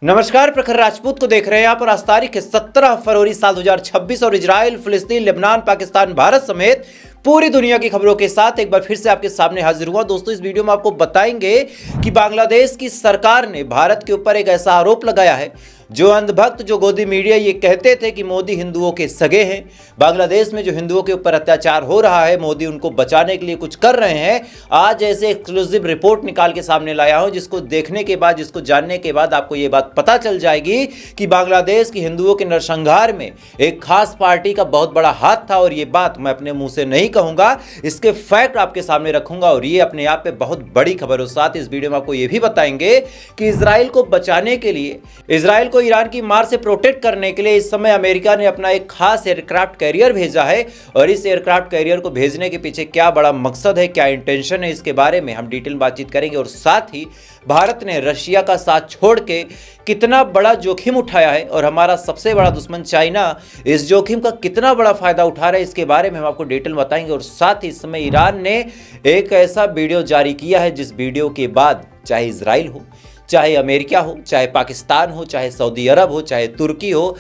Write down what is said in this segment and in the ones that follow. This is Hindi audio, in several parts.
नमस्कार, प्रखर राजपूत को देख रहे हैं आप और आज तारीख है 17 फरवरी साल 2026 और इजराइल, फिलिस्तीन, लेबनान, पाकिस्तान, भारत समेत पूरी दुनिया की खबरों के साथ एक बार फिर से आपके सामने हाजिर हुआ। दोस्तों, इस वीडियो में आपको बताएंगे कि बांग्लादेश की सरकार ने भारत के ऊपर एक ऐसा आरोप लगाया है जो अंधभक्त, जो गोदी मीडिया ये कहते थे कि मोदी हिंदुओं के सगे हैं। बांग्लादेश में जो हिंदुओं के ऊपर अत्याचार हो रहा है, मोदी उनको बचाने के लिए कुछ कर रहे हैं। आज ऐसे एक्सक्लूसिव रिपोर्ट निकाल के सामने लाया हूं जिसको देखने के बाद, जिसको जानने के बाद आपको ये बात पता चल जाएगी कि बांग्लादेश की हिंदुओं के नरसंहार में एक खास पार्टी का बहुत बड़ा हाथ था। और ये बात मैं अपने मुंह से नहीं कहूंगा, इसके फैक्ट आपके सामने रखूंगा और ये अपने आप में बहुत बड़ी खबर हो। साथ इस वीडियो में आपको ये भी बताएंगे कि इजराइल को बचाने के लिए, इजराइल को ईरान की मार से प्रोटेक्ट करने के लिए इस समय अमेरिका ने अपना एक खास एयरक्राफ्ट कैरियर भेजा है। और इस एयरक्राफ्ट कैरियर को भेजने के पीछे क्या बड़ा मकसद है, क्या इंटेंशन है, इसके बारे में हम डिटेल बातचीत करेंगे। और साथ ही भारत ने रशिया का साथ छोड़ के कितना बड़ा जोखिम उठाया है और हमारा सबसे बड़ा दुश्मन चाइना इस जोखिम का कितना बड़ा फायदा उठा रहा है, इसके बारे में हम आपको डिटेल बताएंगे। और साथ ही इस समय ईरान ने एक ऐसा वीडियो जारी किया है जिस वीडियो के बाद चाहे इजराइल हो, चाहे अमेरिका हो, चाहे पाकिस्तान हो, चाहे सऊदी अरब हो, चाहे तुर्की हो,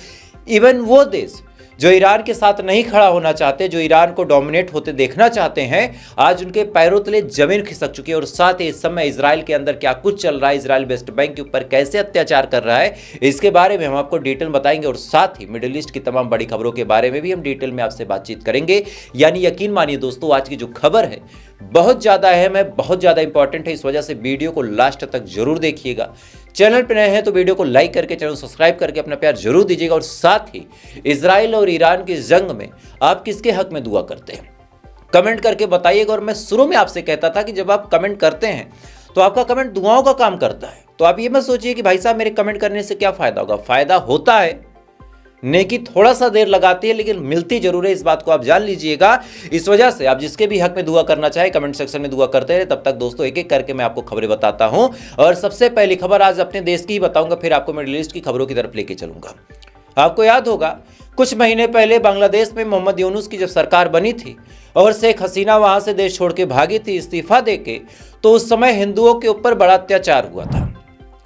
इवन वो देश जो ईरान के साथ नहीं खड़ा होना चाहते, जो ईरान को डोमिनेट होते देखना चाहते हैं, आज उनके पैरों तले जमीन खिसक चुकी है। और साथ ही इस समय इजराइल के अंदर क्या कुछ चल रहा है, इजराइल वेस्ट बैंक के ऊपर कैसे अत्याचार कर रहा है, इसके बारे में हम आपको डिटेल बताएंगे। और साथ ही मिडिल ईस्ट की तमाम बड़ी खबरों के बारे में भी हम डिटेल में आपसे बातचीत करेंगे। यानी यकीन मानिए दोस्तों, आज की जो खबर है बहुत ज़्यादा अहम है, बहुत ज़्यादा इंपॉर्टेंट है। इस वजह से वीडियो को लास्ट तक जरूर देखिएगा। चैनल पर नए हैं तो वीडियो को लाइक करके, चैनल सब्सक्राइब करके अपना प्यार जरूर दीजिएगा। और साथ ही इजराइल और ईरान की जंग में आप किसके हक में दुआ करते हैं, कमेंट करके बताइएगा। और मैं शुरू में आपसे कहता था कि जब आप कमेंट करते हैं तो आपका कमेंट दुआओं का काम करता है। तो आप ये मत सोचिए कि भाई साहब मेरे कमेंट करने से क्या फायदा होगा। फायदा होता है, नेकी थोड़ा सा देर लगाती है लेकिन मिलती जरूर है, इस बात को आप जान लीजिएगा। इस वजह से आप जिसके भी हक में दुआ करना चाहे कमेंट सेक्शन में दुआ करते रहे। तब तक दोस्तों एक एक करके मैं आपको खबरें बताता हूं। और सबसे पहली खबर आज अपने देश की ही बताऊंगा, फिर आपको मिडिल ईस्ट की खबरों की तरफ लेके चलूंगा। आपको याद होगा कुछ महीने पहले बांग्लादेश में मोहम्मद यूनुस की जब सरकार बनी थी और शेख हसीना वहां से देश छोड़ के भागी थी इस्तीफा देके, तो उस समय हिंदुओं के ऊपर बड़ा अत्याचार हुआ था।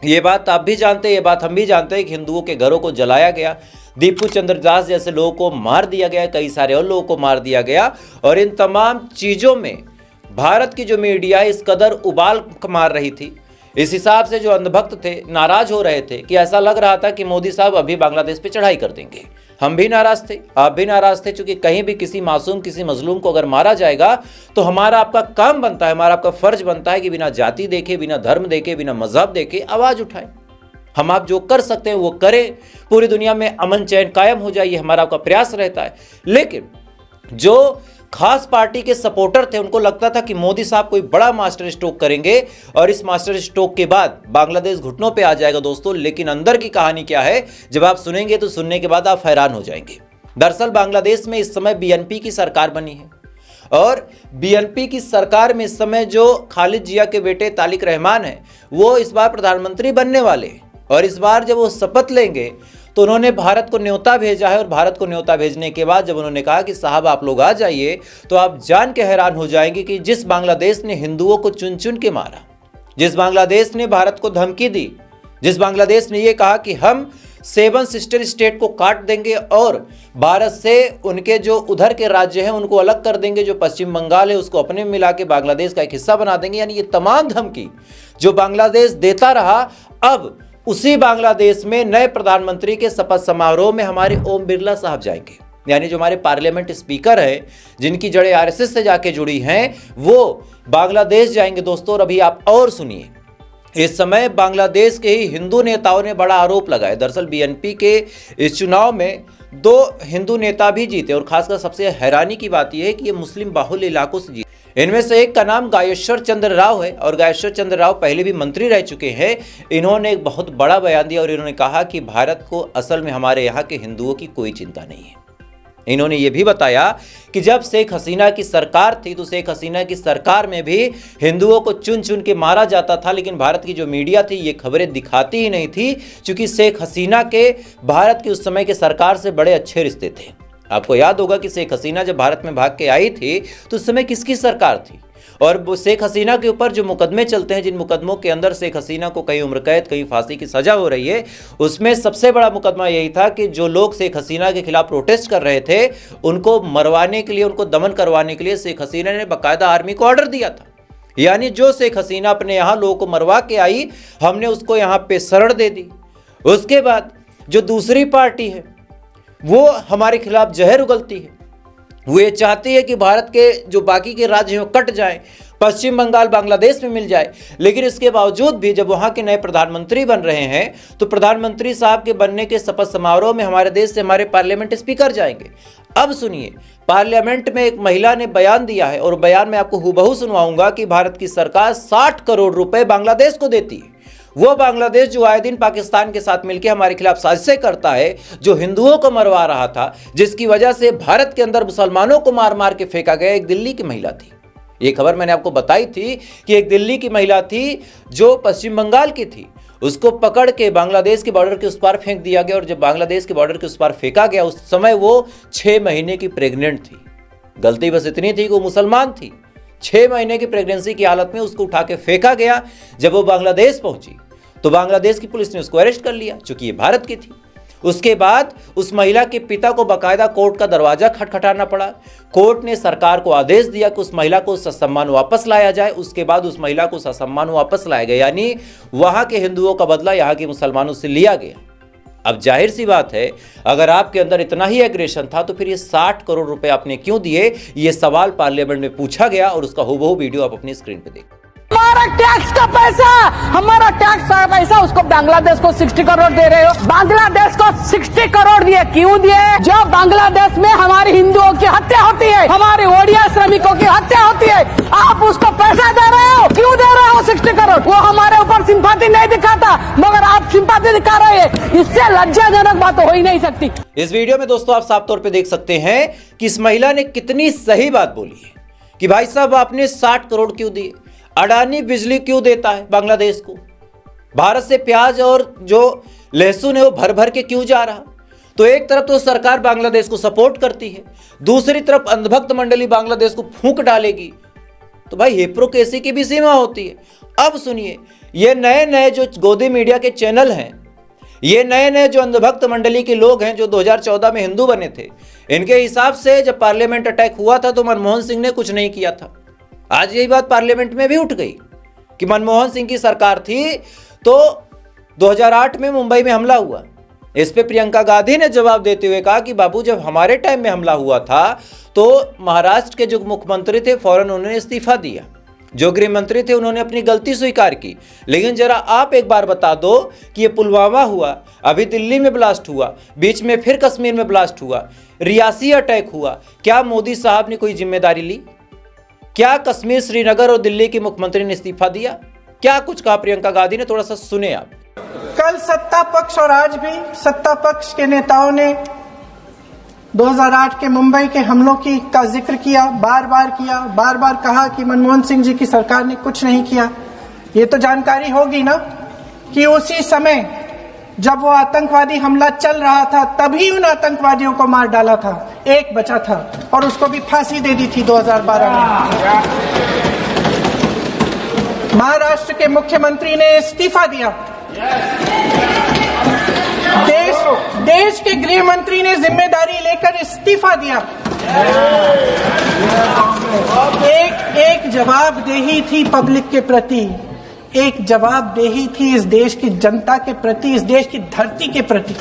ये बात आप भी जानते हैं, ये बात हम भी जानते हैं कि हिंदुओं के घरों को जलाया गया, दीपू चंद्र दास जैसे लोगों को मार दिया गया, कई सारे और लोगों को मार दिया गया। और इन तमाम चीज़ों में भारत की जो मीडिया इस कदर उबाल मार रही थी, इस हिसाब से जो अंधभक्त थे नाराज हो रहे थे कि ऐसा लग रहा था कि मोदी साहब अभी बांग्लादेश पे चढ़ाई कर देंगे। हम भी नाराज थे, आप भी नाराज थे, क्योंकि कहीं भी किसी मासूम, किसी मजलूम को अगर मारा जाएगा तो हमारा आपका काम बनता है, हमारा आपका फर्ज बनता है कि बिना जाति देखे, बिना धर्म देखे, बिना मजहब देखे आवाज उठाएं। हम आप जो कर सकते हैं वो करें, पूरी दुनिया में अमन चैन कायम हो जाए, ये हमारा आपका प्रयास रहता है। लेकिन जो खास पार्टी के सपोर्टर थे उनको लगता था कि मोदी साहब कोई बड़ा मास्टर स्ट्रोक करेंगे और इस मास्टर स्ट्रोक के बाद बांग्लादेश घुटनों पे आ जाएगा दोस्तों। लेकिन अंदर की कहानी क्या है, जब आप सुनेंगे तो सुनने के बाद आप हैरान हो जाएंगे। दरअसल बांग्लादेश में इस समय बीएनपी की सरकार बनी है और बीएनपी की सरकार में इस समय जो खालिद जिया के बेटे तारिक रहमान है वो इस बार प्रधानमंत्री बनने वाले हैं। और इस बार जब वो शपथ लेंगे तो उन्होंने भारत को न्योता भेजा है। और भारत को न्योता भेजने के बाद जब उन्होंने कहा कि साहब आप लोग आ जाइए, तो आप जान के हैरान हो जाएंगे कि जिस बांग्लादेश ने हिंदुओं को चुन चुन के मारा, जिस बांग्लादेश ने भारत को धमकी दी, जिस बांग्लादेश ने ये कहा कि हम 7 सिस्टर स्टेट को काट देंगे और भारत से उनके जो उधर के राज्य हैं उनको अलग कर देंगे, जो पश्चिम बंगाल है उसको अपने में मिला के बांग्लादेश का एक हिस्सा बना देंगे, यानी ये तमाम धमकी जो बांग्लादेश देता रहा, अब उसी बांग्लादेश में नए प्रधानमंत्री के शपथ समारोह में हमारे ओम बिरला साहब जाएंगे। यानी जो हमारे पार्लियामेंट स्पीकर हैं, जिनकी जड़ें आरएसएस से जाके जुड़ी हैं, वो बांग्लादेश जाएंगे दोस्तों। और अभी आप और सुनिए, इस समय बांग्लादेश के ही हिंदू नेताओं ने बड़ा आरोप लगाया। दरअसल बीएनपी के इस चुनाव में 2 हिंदू नेता भी जीते और खासकर सबसे हैरानी की बात यह है कि ये मुस्लिम बाहुल्य इलाकों से जीते। इनमें से एक का नाम गायेश्वर चंद्र राव है और गायेश्वर चंद्र राव पहले भी मंत्री रह चुके हैं। इन्होंने एक बहुत बड़ा बयान दिया और इन्होंने कहा कि भारत को असल में हमारे यहाँ के हिंदुओं की कोई चिंता नहीं है। इन्होंने ये भी बताया कि जब शेख हसीना की सरकार थी तो शेख हसीना की सरकार में भी हिंदुओं को चुन चुन के मारा जाता था, लेकिन भारत की जो मीडिया थी ये खबरें दिखाती ही नहीं थी, क्योंकि शेख हसीना के भारत की उस समय के सरकार से बड़े अच्छे रिश्ते थे। आपको याद होगा कि शेख हसीना जब भारत में भाग के आई थी तो उस समय किसकी सरकार थी और वो शेख हसीना के ऊपर जो मुकदमे चलते हैं, जिन मुकदमों के अंदर शेख हसीना को कहीं उम्र कैद कहीं फांसी की सजा हो रही है, उसमें सबसे बड़ा मुकदमा यही था कि जो लोग शेख हसीना के खिलाफ प्रोटेस्ट कर रहे थे उनको मरवाने के लिए, उनको दमन करवाने के लिए शेख हसीना ने बाकायदा आर्मी को ऑर्डर दिया था। यानी जो शेख हसीना अपने यहाँ लोगों को मरवा के आई, हमने उसको यहाँ पे शरण दे दी। उसके बाद जो दूसरी पार्टी है वो हमारे खिलाफ जहर उगलती है, वो ये चाहती है कि भारत के जो बाकी के राज्य हैं कट जाएं, पश्चिम बंगाल बांग्लादेश में मिल जाए। लेकिन इसके बावजूद भी जब वहाँ के नए प्रधानमंत्री बन रहे हैं तो प्रधानमंत्री साहब के बनने के शपथ समारोह में हमारे देश से हमारे पार्लियामेंट स्पीकर जाएंगे। अब सुनिए, पार्लियामेंट में एक महिला ने बयान दिया है और बयान में आपको हूबहू सुनवाऊंगा कि भारत की सरकार 60 करोड़ रुपए बांग्लादेश को देती है। वो बांग्लादेश जो आए दिन पाकिस्तान के साथ मिलकर हमारे खिलाफ साजिशें करता है, जो हिंदुओं को मरवा रहा था, जिसकी वजह से भारत के अंदर मुसलमानों को मार मार के फेंका गया। एक दिल्ली की महिला थी, ये खबर मैंने आपको बताई थी कि एक दिल्ली की महिला थी जो पश्चिम बंगाल की थी, उसको पकड़ के बांग्लादेश के बॉर्डर के उस पार फेंक दिया गया। और जब बांग्लादेश के बॉर्डर के उस पार फेंका गया, उस समय वो 6 महीने की प्रेग्नेंट थी। गलती बस इतनी थी कि वो मुसलमान थी। 6 महीने की प्रेगनेंसी की हालत में उसको उठा के फेंका गया। जब वो बांग्लादेश पहुंची तो बांग्लादेश की पुलिस ने उसको अरेस्ट कर लिया, चूंकि ये भारत की थी। उसके बाद उस महिला के पिता को बाकायदा कोर्ट का दरवाजा खटखटाना पड़ा। कोर्ट ने सरकार को आदेश दिया कि उस महिला को ससम्मान वापस लाया जाए। उसके बाद उस महिला को ससम्मान वापस लाया गया, यानी वहां के हिंदुओं का बदला यहां के मुसलमानों से लिया गया। अब जाहिर सी बात है, अगर आपके अंदर इतना ही एग्रेशन था तो फिर ये 60 करोड़ रुपए आपने क्यों दिए? ये सवाल पार्लियामेंट में पूछा गया और उसका हूबहू वीडियो आप अपनी स्क्रीन पे देखिए। हमारा टैक्स का पैसा उसको बांग्लादेश को 60 करोड़ दे रहे हो। बांग्लादेश को 60 करोड़ दिए, क्यों दिए? जब बांग्लादेश में हमारे हिंदुओं की हत्या होती है, हमारे ओडिया श्रमिकों की हत्या होती है, आप उसको पैसा दे रहे हो। क्यों दे रहे हो 60 करोड़? वो हमारे ऊपर सिंपैथी नहीं दिखाता, मगर आप सिंपैथी दिखा रहे हैं। इससे लज्जाजनक बात हो ही नहीं सकती। इस वीडियो में दोस्तों आप साफ तौर पे देख सकते हैं कि इस महिला ने कितनी सही बात बोली है कि भाई साहब आपने 60 करोड़ क्यों दिए? अडानी बिजली क्यों देता है बांग्लादेश को? भारत से प्याज और जो लहसुन है वो भर भर के क्यों जा रहा? तो एक तरफ तो सरकार बांग्लादेश को सपोर्ट करती है, दूसरी तरफ अंधभक्त मंडली बांग्लादेश को फूंक डालेगी। तो भाई हिप्रोक्रेसी की भी सीमा होती है। अब सुनिए, ये नए नए जो गोदी मीडिया के चैनल हैं, ये नए नए जो अंधभक्त मंडली के लोग हैं जो 2014 में हिंदू बने थे, इनके हिसाब से जब पार्लियामेंट अटैक हुआ था तो मनमोहन सिंह ने कुछ नहीं किया था। आज यही बात पार्लियामेंट में भी उठ गई कि मनमोहन सिंह की सरकार थी तो 2008 में मुंबई में हमला हुआ। इस पे प्रियंका गांधी ने जवाब देते हुए कहा कि बाबू जब हमारे टाइम में हमला हुआ था तो महाराष्ट्र के जो मुख्यमंत्री थे फौरन उन्होंने इस्तीफा दिया, जो गृह मंत्री थे उन्होंने अपनी गलती स्वीकार की। लेकिन जरा आप एक बार बता दो कि ये पुलवामा हुआ, अभी दिल्ली में ब्लास्ट हुआ, बीच में फिर कश्मीर में ब्लास्ट हुआ, रियासी अटैक हुआ, क्या मोदी साहब ने कोई जिम्मेदारी ली? क्या कश्मीर, श्रीनगर और दिल्ली के मुख्यमंत्री ने इस्तीफा दिया? क्या कुछ कहा प्रियंका गांधी ने? थोड़ा सा सुने आप। कल सत्ता पक्ष और आज भी सत्ता पक्ष के नेताओं ने 2008 के मुंबई के हमलों का जिक्र किया, बार बार कहा कि मनमोहन सिंह जी की सरकार ने कुछ नहीं किया। ये तो जानकारी होगी ना कि उसी समय जब वो आतंकवादी हमला चल रहा था तभी उन आतंकवादियों को मार डाला था, एक बचा था और उसको भी फांसी दे दी थी 2012 में। महाराष्ट्र के मुख्यमंत्री ने इस्तीफा दिया, देश के गृह मंत्री ने जिम्मेदारी लेकर इस्तीफा दिया। एक जवाबदेही थी पब्लिक के प्रति, एक जवाबदेही थी इस देश की जनता के प्रति, इस देश की धरती के प्रति।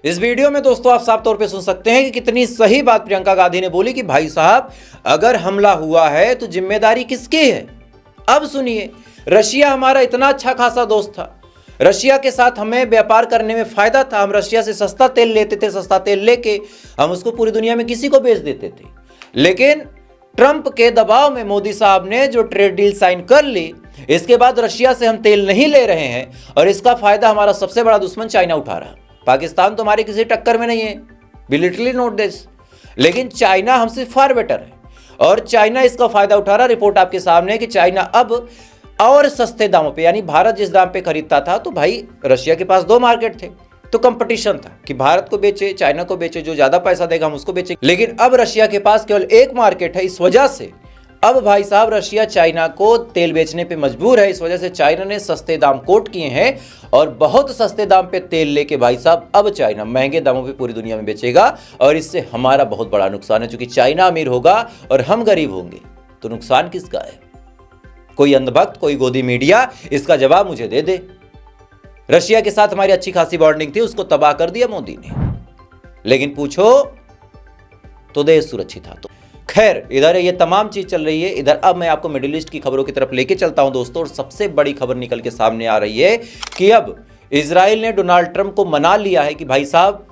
इस वीडियो में दोस्तों आप साफ तौर पे सुन सकते हैं कि कितनी सही बात प्रियंका गांधी ने बोली कि भाई साहब अगर हमला हुआ है तो जिम्मेदारी किसकी है? अब सुनिए, रशिया हमारा इतना अच्छा खासा दोस्त था, रशिया के साथ हमें व्यापार करने में फायदा था, हम रशिया से सस्ता तेल लेते थे, सस्ता तेल लेके हम उसको पूरी दुनिया में किसी को बेच देते थे। लेकिन ट्रंप के दबाव में मोदी साहब ने जो ट्रेड डील साइन कर ली, इसके बाद रशिया से हम तेल नहीं ले रहे हैं और इसका फायदा हमारा सबसे बड़ा दुश्मन चाइना उठा रहा है। पाकिस्तान तो हमारी किसी टक्कर में नहीं है, वी लिटरली नोट दिस, लेकिन चाइना हमसे फार बेटर है और चाइना इसका फायदा उठा रहा। रिपोर्ट आपके सामने है कि चाइना अब और सस्ते दामों पे, यानी भारत जिस दाम पे खरीदता था तो भाई रशिया के पास 2 मार्केट थे तो कंपटीशन था कि भारत को बेचे, चाइना को बेचे, जो ज्यादा पैसा देगा हम उसको बेचे। लेकिन अब रशिया के पास केवल 1 मार्केट है, इस वजह से अब भाई साहब रशिया चाइना को तेल बेचने पे मजबूर है। इस वजह से चाइना ने सस्ते दाम कोट किए हैं और बहुत सस्ते दाम पे तेल लेके भाई साहब अब चाइना महंगे दामों पे पूरी दुनिया में बेचेगा और इससे हमारा बहुत बड़ा नुकसान है। क्योंकि चाइना अमीर होगा और हम गरीब होंगे तो नुकसान किसका है? कोई अंधभक्त, कोई गोदी मीडिया इसका जवाब मुझे दे दे। रशिया के साथ हमारी अच्छी खासी बॉन्डिंग थी, उसको तबाह कर दिया मोदी ने। लेकिन पूछो तो देश सुरक्षित था। तो खैर, इधर ये तमाम चीज चल रही है। इधर अब मैं आपको मिडिल ईस्ट की खबरों की तरफ लेके चलता हूं दोस्तों। और सबसे बड़ी खबर निकल के सामने आ रही है कि अब इजराइल ने डोनाल्ड ट्रंप को मना लिया है कि भाई साहब,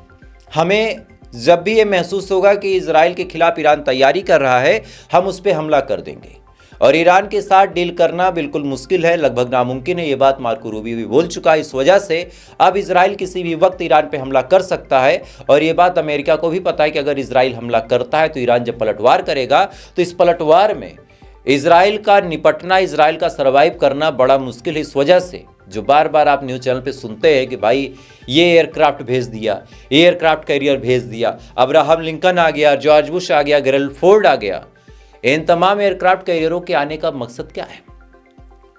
हमें जब भी ये महसूस होगा कि इजराइल के खिलाफ ईरान तैयारी कर रहा है, हम उस पर हमला कर देंगे। और ईरान के साथ डील करना बिल्कुल मुश्किल है, लगभग नामुमकिन है। ये बात मार्को रूबियो भी बोल चुका है। इस वजह से अब इजराइल किसी भी वक्त ईरान पे हमला कर सकता है। और ये बात अमेरिका को भी पता है कि अगर इजराइल हमला करता है तो ईरान जब पलटवार करेगा तो इस पलटवार में इजराइल का निपटना, इजराइल का सर्वाइव करना बड़ा मुश्किल है। इस वजह से जो बार बार आप न्यूज़ चैनल पे सुनते हैं कि भाई ये एयरक्राफ्ट भेज दिया, एयरक्राफ्ट कैरियर भेज दिया, अब्राहम लिंकन आ गया, जॉर्ज बुश आ गया, गेरल्ड फोर्ड आ गया, इन तमाम एयरक्राफ्ट कैरियरों के आने का मकसद क्या है?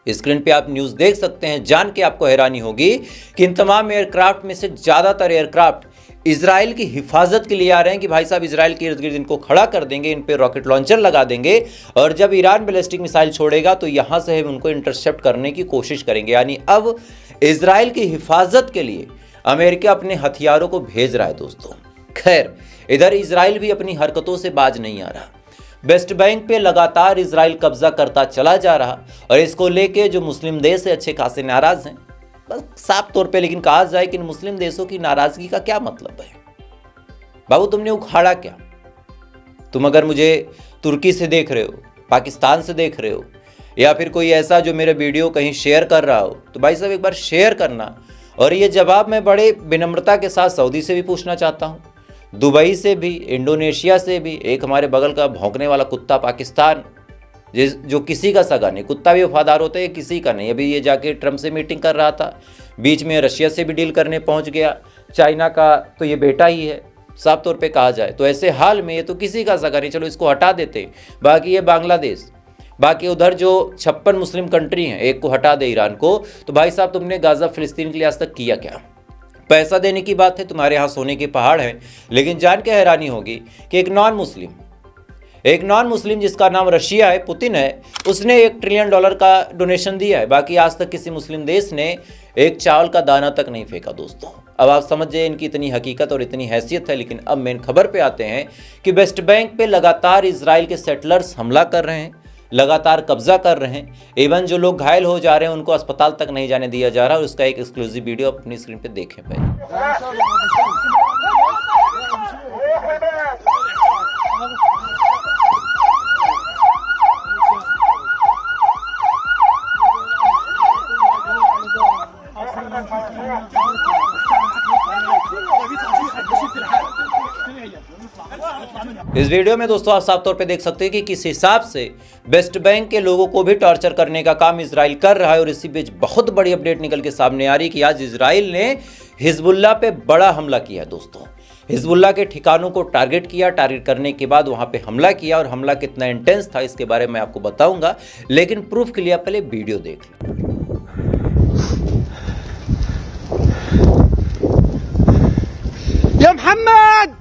स्क्रीन पे आप न्यूज़ देख सकते हैं। जान के आपको हैरानी होगी कि इन तमाम एयरक्राफ्ट में से ज़्यादातर एयरक्राफ्ट इजराइल की हिफाजत के लिए आ रहे हैं कि भाई साहब इजराइल के इर्द गिर्द इनको खड़ा कर देंगे, इन पे रॉकेट लॉन्चर लगा देंगे और जब ईरान बैलिस्टिक मिसाइल छोड़ेगा तो यहां से हम उनको इंटरसेप्ट करने की कोशिश करेंगे। यानी अब इजराइल की हिफाजत के लिए अमेरिका अपने हथियारों को भेज रहा है दोस्तों। खैर, इधर इजराइल भी अपनी हरकतों से बाज नहीं आ रहा। वेस्ट बैंक पे लगातार इजराइल कब्जा करता चला जा रहा और इसको लेके जो मुस्लिम देश है अच्छे खासे नाराज हैं। बस साफ तौर पे लेकिन कहा जाए कि इन मुस्लिम देशों की नाराजगी का क्या मतलब है? बाबू, तुमने उखाड़ा क्या? तुम अगर मुझे तुर्की से देख रहे हो, पाकिस्तान से देख रहे हो या फिर कोई ऐसा जो मेरे वीडियो कहीं शेयर कर रहा हो तो भाई साहब एक बार शेयर करना। और ये जवाब मैं बड़े विनम्रता के साथ सऊदी से भी पूछना चाहता हूँ, दुबई से भी, इंडोनेशिया से भी, एक हमारे बगल का भौंकने वाला कुत्ता पाकिस्तान जो किसी का सगा नहीं। कुत्ता भी वफादार होता है, किसी का नहीं। अभी ये जाके ट्रम्प से मीटिंग कर रहा था, बीच में रशिया से भी डील करने पहुंच गया। चाइना का तो ये बेटा ही है साफ तौर पे कहा जाए तो। ऐसे हाल में ये तो किसी का सगा नहीं, चलो इसको हटा देते। बाकी ये बांग्लादेश, बाकी उधर जो 56 मुस्लिम कंट्री हैं, एक को हटा दे ईरान को। तो भाई साहब, तुमने गाजा फिलिस्तीन के लिए आज तक किया क्या? पैसा देने की बात है, तुम्हारे यहाँ सोने के पहाड़ हैं, लेकिन जान के हैरानी होगी कि एक नॉन मुस्लिम जिसका नाम रशिया है, पुतिन है, उसने $1 ट्रिलियन का डोनेशन दिया है। बाकी आज तक किसी मुस्लिम देश ने एक चावल का दाना तक नहीं फेंका दोस्तों। अब आप समझ जाइए इनकी इतनी हकीकत और इतनी हैसियत है। लेकिन अब मेन खबर पे आते हैं कि वेस्ट बैंक पे लगातार इजराइल के सेटलर्स हमला कर रहे हैं, लगातार कब्जा कर रहे हैं। इवन जो लोग घायल हो जा रहे हैं उनको अस्पताल तक नहीं जाने दिया जा रहा। और उसका एक एक्सक्लूसिव वीडियो अपनी स्क्रीन पे देखें पहले। इस वीडियो में दोस्तों आप साफ तौर पे देख सकते हैं कि किस हिसाब से वेस्ट बैंक के लोगों को भी टॉर्चर करने का काम इजराइल कर रहा है। और इसी बीच बहुत बड़ी अपडेट निकल के सामने आ रही है कि आज इजराइल ने हिजबुल्लाह पे बड़ा हमला किया है दोस्तों। हिजबुल्लाह के ठिकानों को टारगेट किया, टारगेट करने के बाद वहां पे हमला किया। और हमला कितना इंटेंस था इसके बारे में आपको बताऊंगा, लेकिन प्रूफ के लिए आप पहले वीडियो देख लो। मोहम्मद,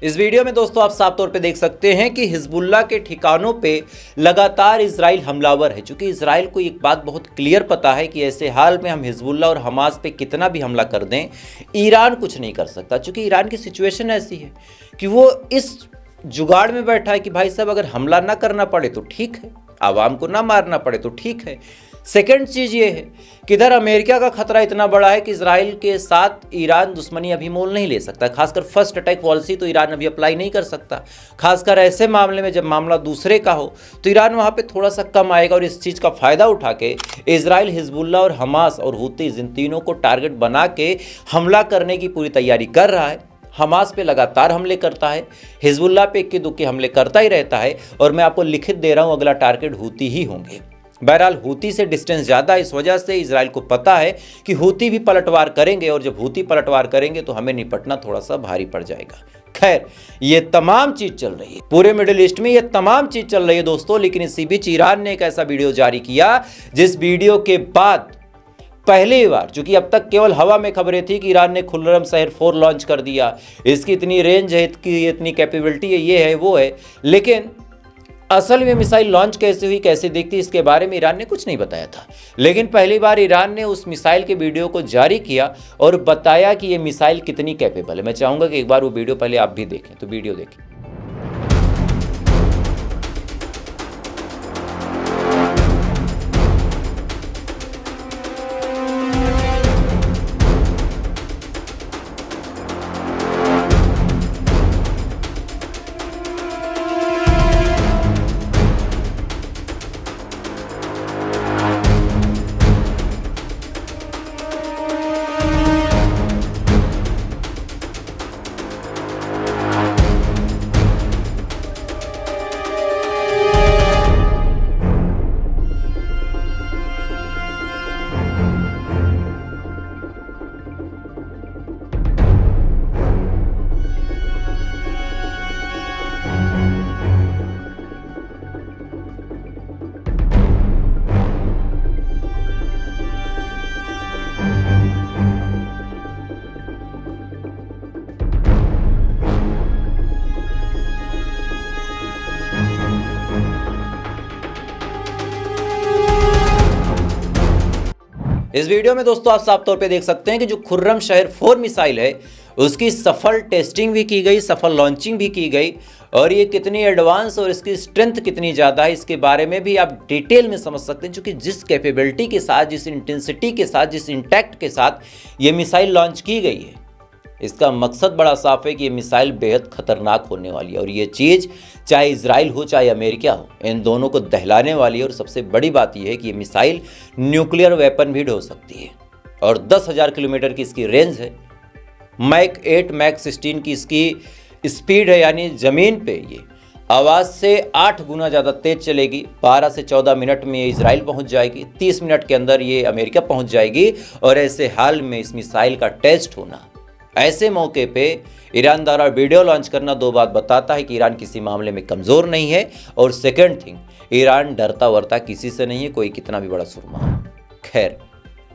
इस वीडियो में दोस्तों आप साफ तौर पे देख सकते हैं कि हिजबुल्लाह के ठिकानों पे लगातार इजराइल हमलावर है। क्योंकि इजराइल को एक बात बहुत क्लियर पता है कि ऐसे हाल में हम हिजबुल्लाह और हमास पे कितना भी हमला कर दें, ईरान कुछ नहीं कर सकता। क्योंकि ईरान की सिचुएशन ऐसी है कि वो इस जुगाड़ में बैठा है कि भाई साहब अगर हमला ना करना पड़े तो ठीक है, आवाम को ना मारना पड़े तो ठीक है। सेकंड चीज़ ये है कि इधर अमेरिका का खतरा इतना बड़ा है कि इजराइल के साथ ईरान दुश्मनी अभी मोल नहीं ले सकता। खासकर फर्स्ट अटैक पॉलिसी तो ईरान अभी अप्लाई नहीं कर सकता। खासकर ऐसे मामले में जब मामला दूसरे का हो तो ईरान वहाँ पे थोड़ा सा कम आएगा। और इस चीज़ का फ़ायदा उठा के इजराइल हिजबुल्लाह और हमास और हूतीज़ इन तीनों को टारगेट बना के हमला करने की पूरी तैयारी कर रहा है। हमास पे लगातार हमले करता है, हिजबुल्लाह पे इक्के दुक्के हमले करता ही रहता है। और मैं आपको लिखित दे रहा हूँ, अगला टारगेट हूती ही होंगे। बहरहाल हूती से डिस्टेंस ज़्यादा है, इस वजह से इजराइल को पता है कि हूती भी पलटवार करेंगे और जब हूती पलटवार करेंगे तो हमें निपटना थोड़ा सा भारी पड़ जाएगा। खैर, ये तमाम चीज़ चल रही है पूरे मिडिल ईस्ट में, ये तमाम चीज़ चल रही है दोस्तों। लेकिन इसी बीच ईरान ने एक ऐसा वीडियो जारी किया जिस वीडियो के बाद पहली बार, चूंकि अब तक केवल हवा में खबरें थी कि ईरान ने खुर्रम शहर 4 लॉन्च कर दिया, इसकी इतनी रेंज है, इसकी इतनी कैपेबिलिटी है, ये है वो है, लेकिन असल में मिसाइल लॉन्च कैसे हुई, कैसे दिखती, इसके बारे में ईरान ने कुछ नहीं बताया था। लेकिन पहली बार ईरान ने उस मिसाइल के वीडियो को जारी किया और बताया कि ये मिसाइल कितनी कैपेबल है। मैं चाहूँगा कि एक बार वो वीडियो पहले आप भी देखें, तो वीडियो देखें। इस वीडियो में दोस्तों आप साफ तौर पे देख सकते हैं कि जो खुर्रम शहर 4 मिसाइल है उसकी सफल टेस्टिंग भी की गई, सफल लॉन्चिंग भी की गई, और ये कितनी एडवांस और इसकी स्ट्रेंथ कितनी ज़्यादा है इसके बारे में भी आप डिटेल में समझ सकते हैं। क्योंकि जिस कैपेबिलिटी के साथ, जिस इंटेंसिटी के साथ, जिस इंटैक्ट के साथ ये मिसाइल लॉन्च की गई है, इसका मकसद बड़ा साफ है कि ये मिसाइल बेहद खतरनाक होने वाली है और ये चीज़ चाहे इजराइल हो चाहे अमेरिका हो, इन दोनों को दहलाने वाली है। और सबसे बड़ी बात यह है कि ये मिसाइल न्यूक्लियर वेपन भी ढो सकती है और 10,000 किलोमीटर की इसकी रेंज है, मैक 8 मैक 16 की इसकी स्पीड है, यानी ज़मीन पे ये आवाज़ से 8 गुना ज़्यादा तेज़ चलेगी। 12 से 14 मिनट में ये इजराइल पहुंच जाएगी, 30 मिनट के अंदर ये अमेरिका पहुंच जाएगी। और ऐसे हाल में इस मिसाइल का टेस्ट होना, ऐसे मौके पे ईरान द्वारा वीडियो लॉन्च करना 2 बात बताता है कि ईरान किसी मामले में कमज़ोर नहीं है, और सेकंड थिंग, ईरान डरता वरता किसी से नहीं है, कोई कितना भी बड़ा सुरमा हो। खैर,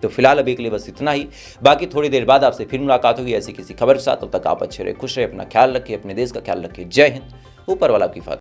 तो फिलहाल अभी के लिए बस इतना ही। बाकी थोड़ी देर बाद आपसे फिर मुलाकात होगी ऐसी किसी खबर के साथ। तब तक आप अच्छे रहे, खुश रहे, अपना ख्याल रखिए, अपने देश का ख्याल रखिए। जय हिंद, ऊपर वाला आपकी हिफाज़त।